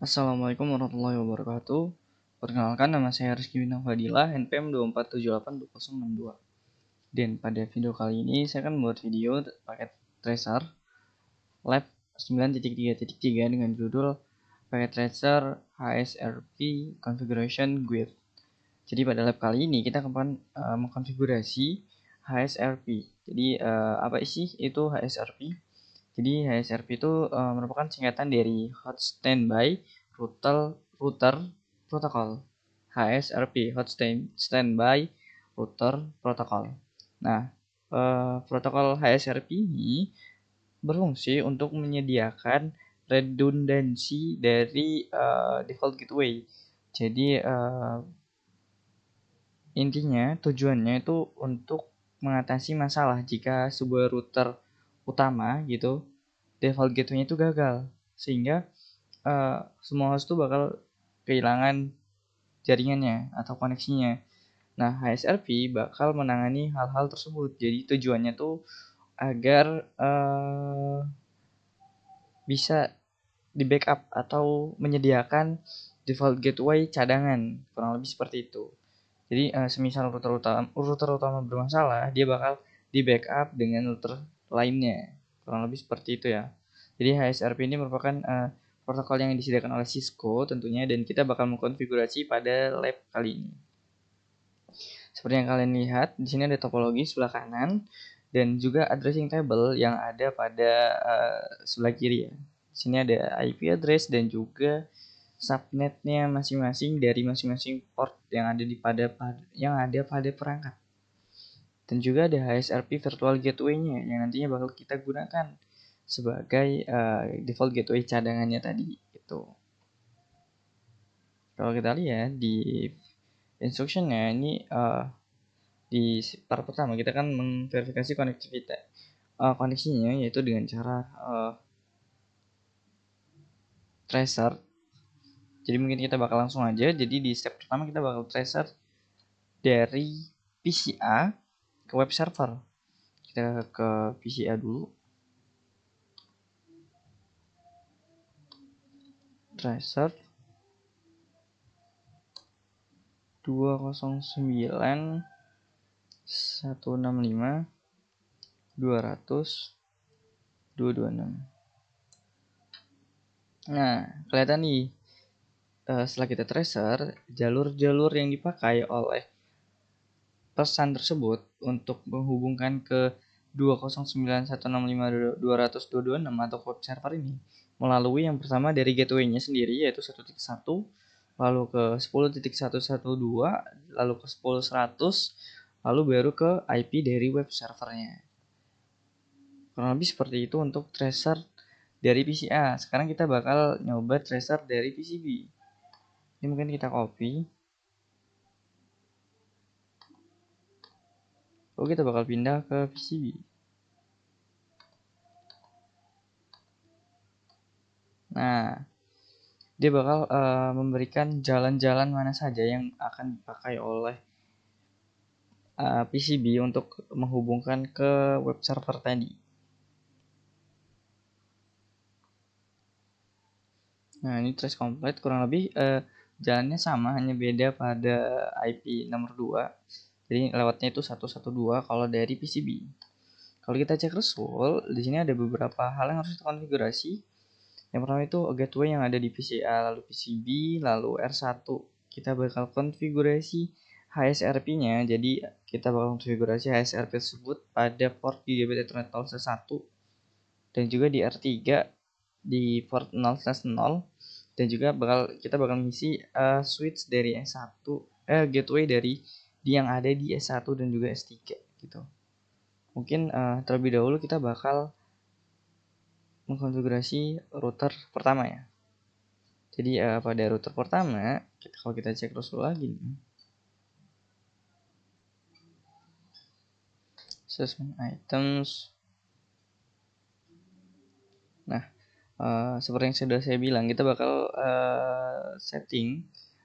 Assalamualaikum warahmatullahi wabarakatuh. Perkenalkan, nama saya Rizky Bintang Fadilah, NPM 24782062. Dan pada video kali ini saya akan membuat video paket tracer lab 9.3.3 dengan judul paket tracer HSRP configuration guide. Jadi pada lab kali ini kita akan mengkonfigurasi HSRP. Jadi apa sih itu HSRP? Jadi HSRP itu merupakan singkatan dari Hot Standby Router Protocol. HSRP, Hot Standby Router Protocol. Nah, protokol HSRP ini berfungsi untuk menyediakan redundansi dari default gateway. Jadi intinya tujuannya itu untuk mengatasi masalah jika sebuah router utama gitu default gateway-nya itu gagal, sehingga semua host tuh bakal kehilangan jaringannya atau koneksinya. Nah, HSRP bakal menangani hal-hal tersebut. Jadi tujuannya tuh agar bisa di backup atau menyediakan default gateway cadangan, kurang lebih seperti itu. Jadi semisal router utama bermasalah, dia bakal di backup dengan router lainnya, kurang lebih seperti itu ya. Jadi HSRP ini merupakan protokol yang disediakan oleh Cisco tentunya, dan kita bakal mengkonfigurasi pada lab kali ini. Seperti yang kalian lihat, di sini ada topologi sebelah kanan dan juga addressing table yang ada pada sebelah kiri ya. Di sini ada IP address dan juga subnetnya masing-masing dari masing-masing port yang ada pada perangkat. Dan juga ada HSRP virtual gateway-nya yang nantinya bakal kita gunakan sebagai default gateway cadangannya tadi itu. Kalau kita lihat di instruction-nya ini di part pertama kita kan memverifikasi koneksinya, yaitu dengan cara tracer. Jadi mungkin kita bakal langsung aja. Jadi di step pertama kita bakal tracer dari PCA ke web server. Kita ke PCA dulu. Tracer 209 165 200 226. Nah, kelihatan nih setelah kita tracer, jalur-jalur yang dipakai oleh pesan tersebut untuk menghubungkan ke 209.165.200.226 atau web server ini melalui yang pertama dari gateway-nya sendiri, yaitu 1.1, lalu ke 10.112, lalu ke 10.100, lalu baru ke IP dari web servernya. Kurang lebih seperti itu untuk tracer dari PCA. Sekarang kita bakal nyoba tracer dari PCB. Ini mungkin kita copy. Lalu kita bakal pindah ke PCB. Nah, dia bakal memberikan jalan-jalan mana saja yang akan dipakai oleh PCB untuk menghubungkan ke web server tadi. Nah, ini trace complete, kurang lebih jalannya sama, hanya beda pada IP nomor 2. Jadi lewatnya itu 112 kalau dari PCB. Kalau kita cek result, di sini ada beberapa hal yang harus kita konfigurasi. Yang pertama itu gateway yang ada di PCA, lalu PCB, lalu R1. Kita bakal konfigurasi HSRP-nya. Jadi kita bakal konfigurasi HSRP tersebut pada port Gigabit Ethernet 0/1 dan juga di R3 di port 0/0, dan juga kita bakal ngisi switch dari S1 gateway dari yang ada di S1 dan juga S3 gitu. Mungkin terlebih dahulu kita bakal mengkonfigurasi router pertama ya. Jadi pada router pertama, kalau kita cek terus lagi nih, assessment items. Nah, seperti yang sudah saya bilang, kita bakal setting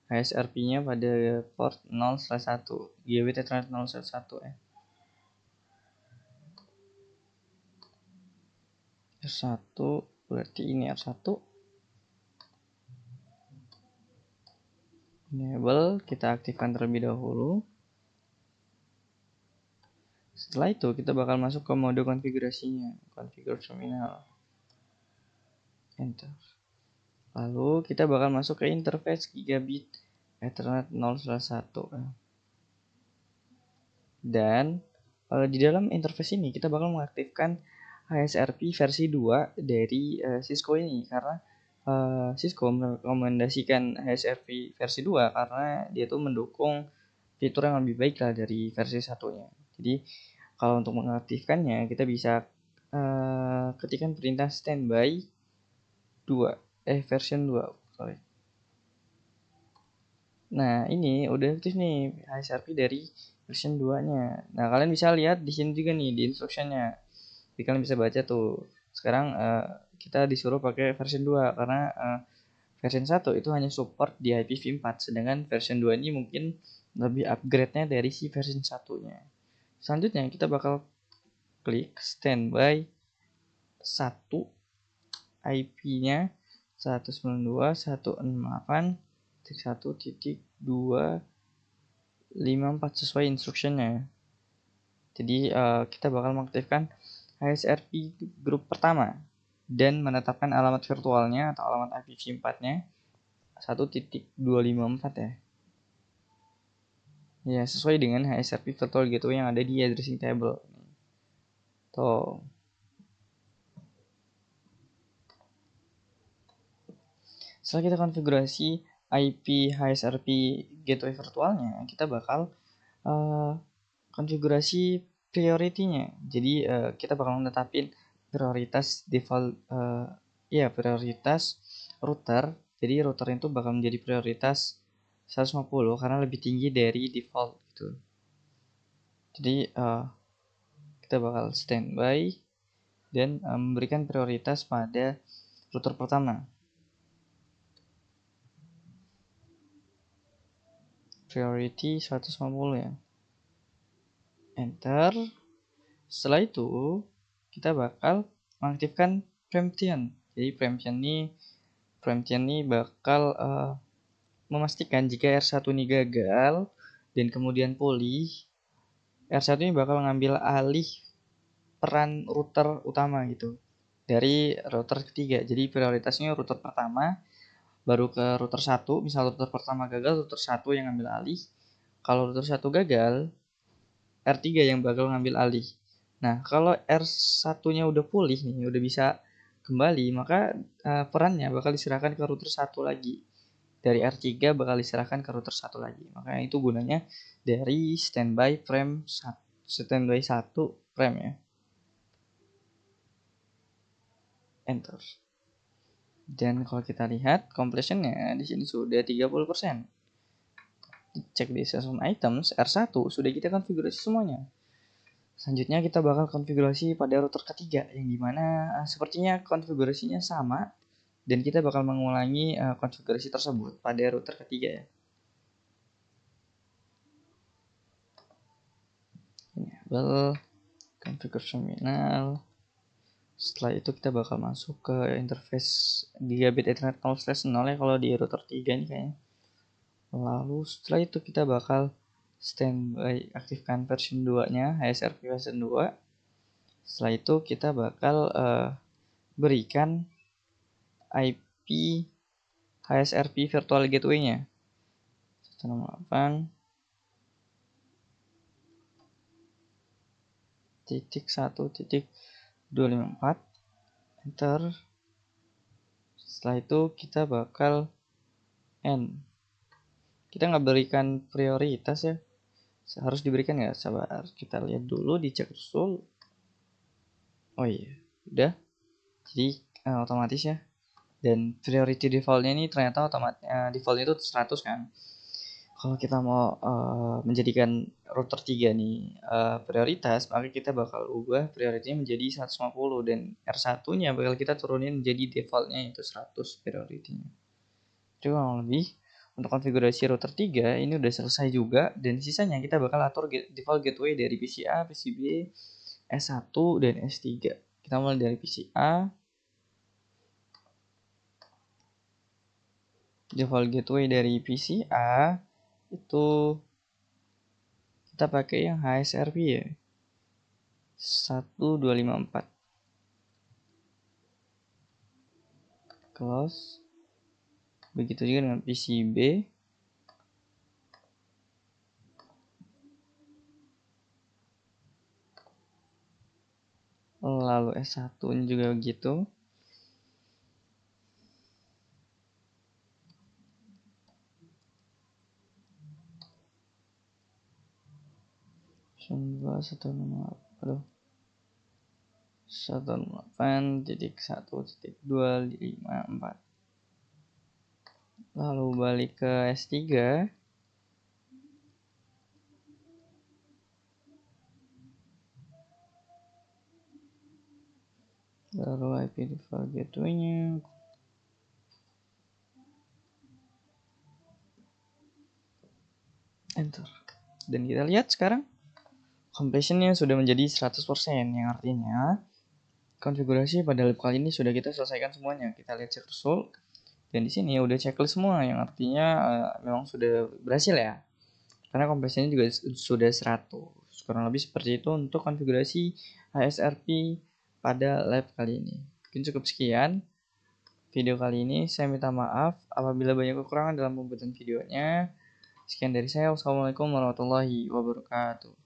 HSRP-nya pada port 0/1, Gigabit Ethernet 0/1 ya. R1 berarti ini R1. Enable kita aktifkan terlebih dahulu. Setelah itu kita bakal masuk ke mode konfigurasinya, configure terminal, enter. Lalu kita bakal masuk ke interface gigabit Ethernet 0/1. Dan di dalam interface ini kita bakal mengaktifkan HSRP versi 2 dari Cisco ini, karena Cisco merekomendasikan HSRP versi 2 karena dia tuh mendukung fitur yang lebih baik lah dari versi satunya. Jadi kalau untuk mengaktifkannya kita bisa ketikkan perintah standby 2 version 2, sorry. Nah, ini udah aktif nih HSRP dari version 2-nya. Nah, kalian bisa lihat di sini juga nih di instruction-nya. Jadi kalian bisa baca tuh. Sekarang kita disuruh pakai version 2 karena version 1 itu hanya support di IPv4, sedangkan version 2 ini mungkin lebih upgrade-nya dari si version 1-nya. Selanjutnya kita bakal klik standby 1, IP-nya 192.168.1.254 sesuai instructionnya. Jadi kita bakal mengaktifkan HSRP grup pertama dan menetapkan alamat virtualnya atau alamat IPv4-nya 1.254 ya. Ya, sesuai dengan HSRP virtual gateway yang ada di addressing table. Tuh. Setelah kita konfigurasi IP HSRP gateway virtualnya, kita bakal konfigurasi priority-nya. Jadi kita bakal menetapin prioritas default prioritas router. Jadi router itu bakal menjadi prioritas 150 karena lebih tinggi dari default gitu. Jadi kita bakal standby dan memberikan prioritas pada router pertama. Priority 150 ya. Enter. Setelah itu kita bakal mengaktifkan preemption. Jadi preemption ini bakal memastikan jika R1 ini gagal dan kemudian pulih, R1 ini bakal ngambil alih peran router utama gitu dari router ketiga. Jadi prioritasnya router pertama, baru ke router 1. Misal router pertama gagal, router 1 yang ngambil alih. Kalau router 1 gagal, R3 yang bakal ngambil alih. Nah, kalau R1-nya udah pulih nih, udah bisa kembali, maka perannya bakal diserahkan ke router 1 lagi. Dari R3 bakal diserahkan ke router 1 lagi. Makanya itu gunanya dari standby 1 frame ya. Enter. Dan kalau kita lihat completion-nya di sini sudah 30%. Cek di session items R1 sudah kita konfigurasi semuanya. Selanjutnya kita bakal konfigurasi pada router ketiga yang dimana sepertinya konfigurasinya sama dan kita bakal mengulangi konfigurasi tersebut pada router ketiga ya. Enable configure terminal. Setelah itu kita bakal masuk ke interface gigabit Ethernet 0/0 ya kalau di router 3 ini kayaknya. Lalu setelah itu kita bakal standby aktifkan version 2-nya, HSRP version 2. Setelah itu kita bakal berikan IP HSRP virtual gateway-nya 168.1.254. Enter. Setelah itu kita bakal end. Kita nggak berikan prioritas ya, harus diberikan ya, sabar kita lihat dulu, dicek dulu. Oh iya udah, jadi otomatis ya. Dan priority defaultnya ini ternyata defaultnya itu 100 kan. Kalau kita mau menjadikan router 3 nih prioritas, maka kita bakal ubah prioritinya menjadi 150 dan R1-nya bakal kita turunin jadi defaultnya itu 100 prioritinya. Jadi kurang lebih untuk konfigurasi router 3 ini udah selesai juga, dan sisanya kita bakal atur default gateway dari PCA, PCB, S1 dan S3. Kita mulai dari PCA. default gateway dari PCA itu kita pakai yang HSRP ya, 1254. Close. Begitu juga dengan PCB. Lalu S1 juga begitu. Aduh. 108.1.254. Lalu balik ke S3. Lalu IP default gateway-nya. Enter. Dan kita lihat sekarang completion-nya sudah menjadi 100%, yang artinya konfigurasi pada lab kali ini sudah kita selesaikan semuanya. Kita lihat check result. Dan di sini udah checklist semua, yang artinya memang sudah berhasil ya. Karena completion-nya juga sudah 100. Kurang lebih seperti itu untuk konfigurasi HSRP pada lab kali ini. Mungkin cukup sekian video kali ini. Saya minta maaf apabila banyak kekurangan dalam pembuatan videonya. Sekian dari saya. Wassalamualaikum warahmatullahi wabarakatuh.